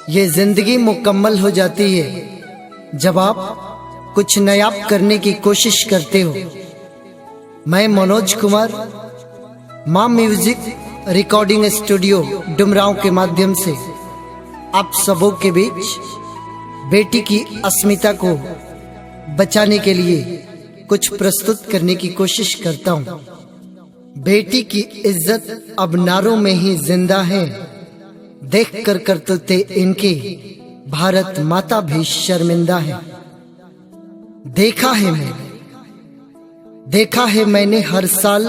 ये जिंदगी मुकम्मल हो जाती है जब आप कुछ नया करने की कोशिश करते हो। मैं मनोज कुमार माँ म्यूजिक रिकॉर्डिंग स्टूडियो डुमरांव के माध्यम से आप सबों के बीच बेटी की अस्मिता को बचाने के लिए कुछ प्रस्तुत करने की कोशिश करता हूँ। बेटी की इज्जत अब नारों में ही जिंदा है, देख कर करतूते इनके भारत माता भी शर्मिंदा है। देखा है मैंने हर साल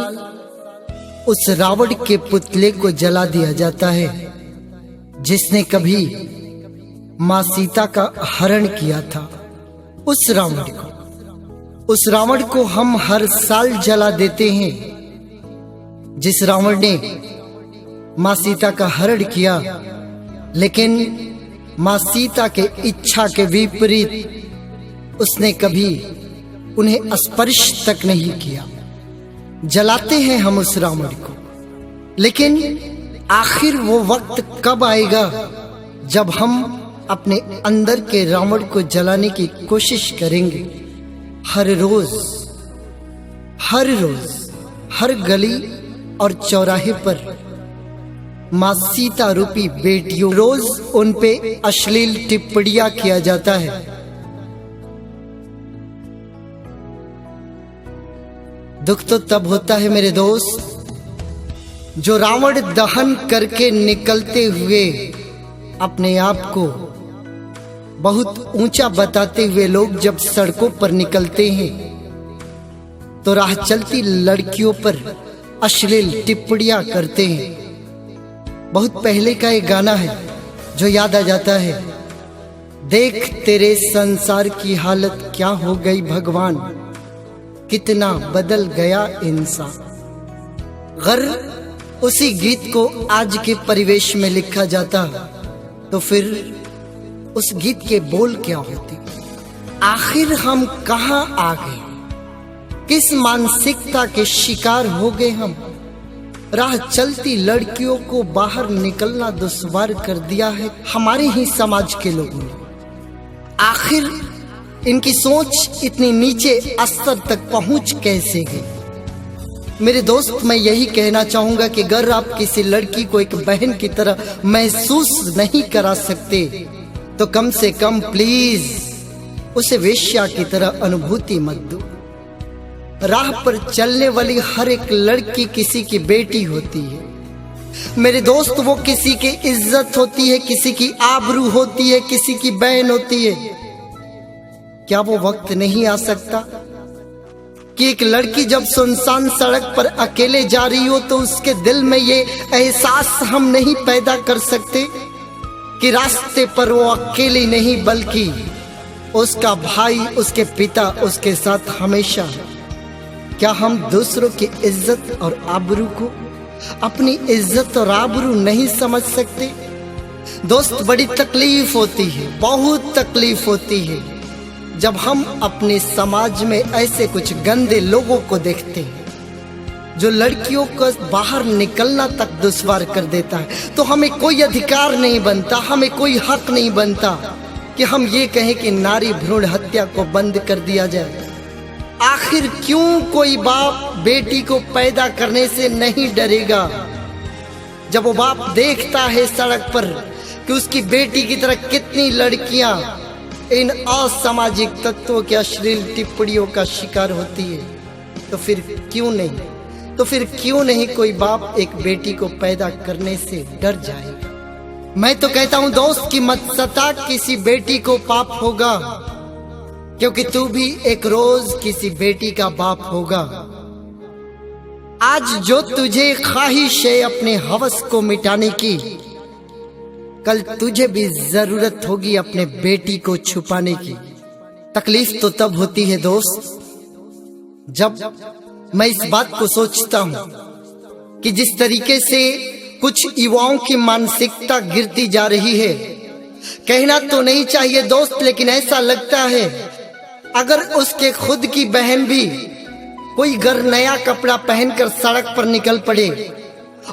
उस रावण के पुतले को जला दिया जाता है जिसने कभी मां सीता का हरण किया था। उस रावण को हम हर साल जला देते हैं। जिस रावण ने मां सीता का हरण किया, लेकिन मां सीता के इच्छा के विपरीत उसने कभी उन्हें स्पर्श तक नहीं किया। जलाते हैं हम उस रावण को, लेकिन आखिर वो वक्त कब आएगा जब हम अपने अंदर के रावण को जलाने की कोशिश करेंगे। हर रोज हर गली और चौराहे पर मां सीता रूपी बेटियों रोज उन पे अश्लील टिप्पणियां किया जाता है। दुख तो तब होता है मेरे दोस्त, जो रावण दहन करके निकलते हुए अपने आप को बहुत ऊंचा बताते हुए लोग जब सड़कों पर निकलते हैं तो राह चलती लड़कियों पर अश्लील टिप्पणियां करते हैं। बहुत पहले का एक गाना है जो याद आ जाता है, देख तेरे संसार की हालत क्या हो गई भगवान, कितना बदल गया इंसान। अगर उसी गीत को आज के परिवेश में लिखा जाता तो फिर उस गीत के बोल क्या होते। आखिर हम कहां आ गए, किस मानसिकता के शिकार हो गए हम। राह चलती लड़कियों को बाहर निकलना दुश्वार कर दिया है हमारे ही समाज के लोगों ने। आखिर इनकी सोच इतनी नीचे स्तर तक पहुंच कैसे गई। मेरे दोस्त, मैं यही कहना चाहूंगा कि अगर आप किसी लड़की को एक बहन की तरह महसूस नहीं करा सकते तो कम से कम प्लीज उसे वेश्या की तरह अनुभूति मत दो। राह पर चलने वाली हर एक लड़की किसी की बेटी होती है मेरे दोस्त। वो किसी की इज्जत होती है, किसी की आबरू होती है, किसी की बहन होती है। क्या वो वक्त नहीं आ सकता कि एक लड़की जब सुनसान सड़क पर अकेले जा रही हो तो उसके दिल में ये एहसास हम नहीं पैदा कर सकते कि रास्ते पर वो अकेली नहीं बल्कि उसका भाई, उसके पिता उसके साथ हमेशा। क्या हम दूसरों की इज्जत और आबरू को अपनी इज्जत और आबरू नहीं समझ सकते। दोस्त, बड़ी तकलीफ होती है, बहुत तकलीफ होती है जब हम अपने समाज में ऐसे कुछ गंदे लोगों को देखते हैं जो लड़कियों को बाहर निकलना तक दुश्वार कर देता है। तो हमें कोई अधिकार नहीं बनता, हमें कोई हक नहीं बनता कि हम ये कहें कि नारी भ्रूण हत्या को बंद कर दिया जाए। आखिर क्यों कोई बाप बेटी को पैदा करने से नहीं डरेगा। जब वो बाप देखता है सड़क पर कि उसकी बेटी की तरह कितनी लड़कियां इन असामाजिक तत्वों के अश्लील टिप्पणियों का शिकार होती है, तो फिर क्यों नहीं कोई बाप एक बेटी को पैदा करने से डर जाएगा। मैं तो कहता हूं दोस्त कि मत सता किसी बेटी को पाप होगा, क्योंकि तू भी एक रोज किसी बेटी का बाप होगा। आज जो तुझे ख्वाहिश है अपने हवस को मिटाने की, कल तुझे भी जरूरत होगी अपने बेटी को छुपाने की। तकलीफ तो तब होती है दोस्त जब मैं इस बात को सोचता हूं कि जिस तरीके से कुछ युवाओं की मानसिकता गिरती जा रही है। कहना तो नहीं चाहिए दोस्त, लेकिन ऐसा लगता है अगर उसके खुद की बहन भी कोई घर नया कपड़ा पहनकर सड़क पर निकल पड़े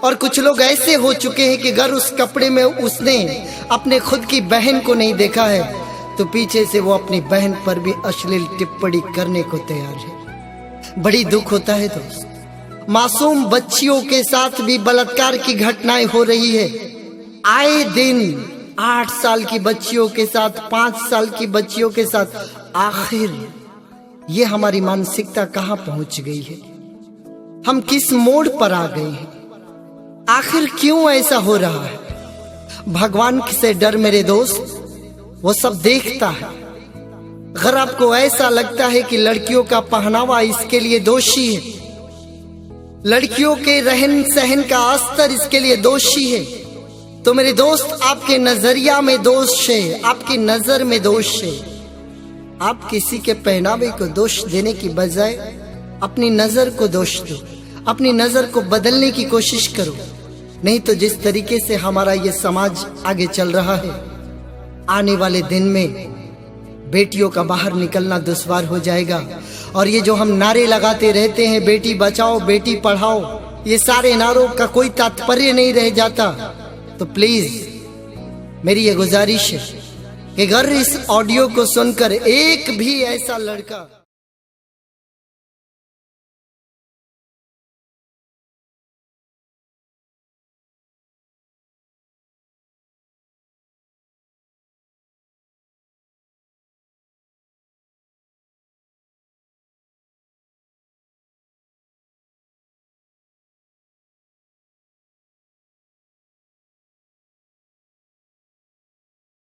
और कुछ लोग ऐसे हो चुके हैं कि अगर उस कपड़े में उसने अपने खुद की बहन को नहीं देखा है तो पीछे से वो अपनी बहन पर भी अश्लील टिप्पणी करने को तैयार है। बड़ी दुख होता है दोस्त, मासूम बच्चियों के साथ भी बलात्कार की घटनाएं हो रही है। आए दिन 8 साल की बच्चियों के साथ, 5 साल की बच्चियों के साथ। आखिर ये हमारी मानसिकता कहां पहुंच गई है? हम किस मोड़ पर आ गए हैं? आखिर क्यों ऐसा हो रहा है? भगवान से डर मेरे दोस्त, वो सब देखता है। अगर आपको ऐसा लगता है कि लड़कियों का पहनावा इसके लिए दोषी है, लड़कियों के रहन सहन का स्तर इसके लिए दोषी है, तो मेरे दोस्त आपके नजरिया में दोष है, आपकी नजर में दोष है। आप किसी के पहनावे को दोष देने की बजाय अपनी नजर को दोष दो, अपनी नजर को बदलने की कोशिश करो। नहीं तो जिस तरीके से हमारा ये समाज आगे चल रहा है, आने वाले दिन में बेटियों का बाहर निकलना दुश्वार हो जाएगा। और ये जो हम नारे लगाते रहते हैं, बेटी बचाओ बेटी पढ़ाओ, ये सारे नारों का कोई तात्पर्य नहीं रह जाता। तो प्लीज मेरी ये गुजारिश है कि अगर इस ऑडियो को सुनकर एक भी ऐसा लड़का